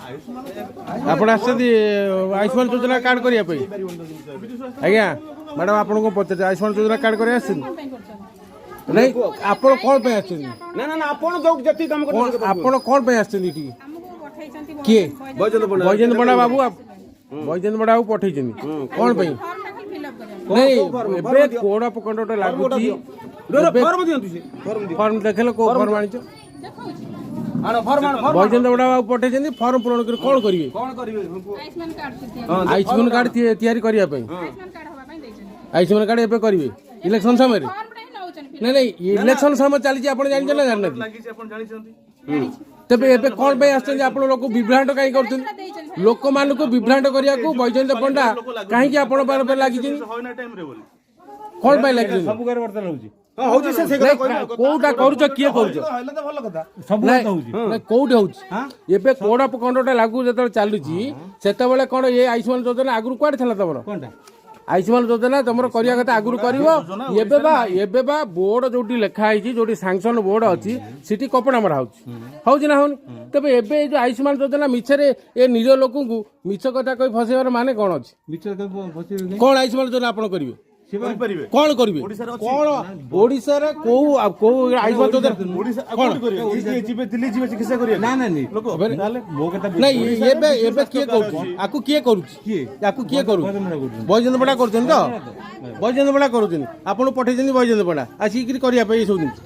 ଆପଣ ଆସିଛନ୍ତି ଆୟୁଷ୍ମାନ ଯୋଜନା କାର୍ଡ କରିବା ପାଇଁ ଆଜ୍ଞା ମ୍ୟାଡ଼ାମ ଆପଣଙ୍କୁ ପଚାରୁଛି ଆୟୁଷ୍ମାନ ଯୋଜନା କାର୍ଡ କରିବା ଆସିଛନ୍ତି ନାଇଁ ଆପଣ କ'ଣ ପାଇଁ ଆସିଛନ୍ତି ଆପଣ କ'ଣ ପାଇଁ ଆସିଛନ୍ତି ଏଠିକି କିଏ ବୈଜୟନ୍ତ ପଣ୍ଡା ବାବୁ ବୈଜୟନ୍ତ ପଣ୍ଡା ବାବୁ ପଠେଇଛନ୍ତି କ'ଣ ପାଇଁ ନାଇଁ ଏବେ କୋଡ଼ ପ୍ରକଣ୍ଡଟା ଲାଗୁଛି ଫର୍ମ ଦେଖିଲେ କୋଉ ଫର୍ମ ଆଣିଛ ବୈଜୟନ୍ତ ପଣ୍ଡା ବାବୁ ପଠେଇଛନ୍ତି ଫର୍ମ ପୂରଣ କରି କ'ଣ କରିବେ ଆୟୁଷ୍ମାନ କାର୍ଡ ତିଆରି କରିବା ପାଇଁ ଆୟୁଷ୍ମାନ କାର୍ଡ ଏବେ କରିବେ ଇଲେକ୍ସନ ସମୟରେ ନାଇଁ ନାଇଁ ଇଲେକ୍ସନ ସମୟ ଚାଲିଛି ଆପଣ ଜାଣିଛନ୍ତି ନା ଜାଣିନାହାନ୍ତି ତେବେ ଏବେ କ'ଣ ପାଇଁ ଆସିଛନ୍ତି ଆପଣ ଲୋକ ବିଭ୍ରାଟ କାହିଁ କରୁଛନ୍ତି ଲୋକମାନଙ୍କୁ ବିଭ୍ରାଟ କରିବାକୁ ବୈଜୟନ୍ତ ପଣ୍ଡା କାହିଁକି ଆପଣ ବାର ଲାଗିଛନ୍ତି କ'ଣ ପାଇଁ ଲାଗିଛନ୍ତି କୋଉଟା କରୁଛ କିଏ କରୁଛ କୋଉଠି ହଉଛି ଏବେ କୋଡ ପ୍ରକଣ୍ଡଟା ଲାଗୁ ଯେତେବେଳେ ଚାଲୁଛି ସେତେବେଳେ କ'ଣ ଏ ଆୟୁଷ୍ମାନ ଯୋଜନା ଆଗରୁ କୁଆଡେ ଥିଲା ତମର ଆୟୁଷ୍ମାନ ଯୋଜନା ତମର କରିବା କଥା ଆଗରୁ କରିବ ଏବେ ବା ବୋର୍ଡ ଯୋଉଠି ଲେଖା ହେଇଛି ଯୋଉଠି ସାଂସନ ବୋର୍ଡ ଅଛି ସେଠି କପଡ଼ା ମରା ହଉଛି ନା ହଉନି ତେବେ ଏବେ ଏଇ ଯୋଉ ଆୟୁଷ୍ମାନ ଯୋଜନା ମିଛରେ ଏ ନିଜ ଲୋକଙ୍କୁ ମିଛ କଥା କହି ଫସେଇବାର ମାନେ କ'ଣ ଅଛି କ'ଣ ଆୟୁଷ୍ମାନ ଯୋଜନା ଆପଣ କରିବେ କଣ କରିବେ କଣ ଓଡିଶାରେ କୋଉ କୋଉ ଆୟୁଷ୍ମାନ ଯୋଜନା ନାଇଁ ଏବେ ଏବେ କିଏ କରୁଛି ଆକୁ କିଏ କରୁଛି ବୈଜୟନ୍ତ ପଣ୍ଡା କରୁଛନ୍ତି ତ ବୈଜୟନ୍ତ ପଣ୍ଡା କରୁଛନ୍ତି ଆପଣ ପଠେଇଛନ୍ତି ବୈଜୟନ୍ତ ପଣ୍ଡା ଆସିକିରି କରିବା ପାଇଁ ଏସବୁ ଜିନିଷ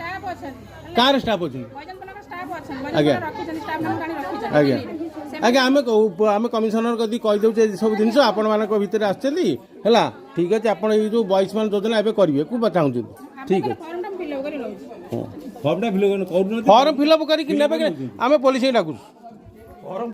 କାହାର ଷ୍ଟାଫ୍ ଅଛନ୍ତି ଆଜ୍ଞା ଆଜ୍ଞା ଆଜ୍ଞା ଆମେ କମିଶନର ଯଦି କହିଦେଉଛେ ସବୁ ଜିନିଷ ଆପଣମାନଙ୍କ ଭିତରେ ଆସିଛନ୍ତି ହେଲା ଠିକ୍ ଅଛି ଆପଣ ଏଇ ଯେଉଁ ଆୟୁଷ୍ମାନ ଯୋଜନା ଏବେ କରିବେ କୁ ଚାହୁଁଛନ୍ତି ଠିକ୍ ଅଛି ଫର୍ମ ଫିଲ୍ଅପ୍ କରିକି ନେବେ ଆମେ ପୋଲିସ ହିଁ ଡାକୁଛୁ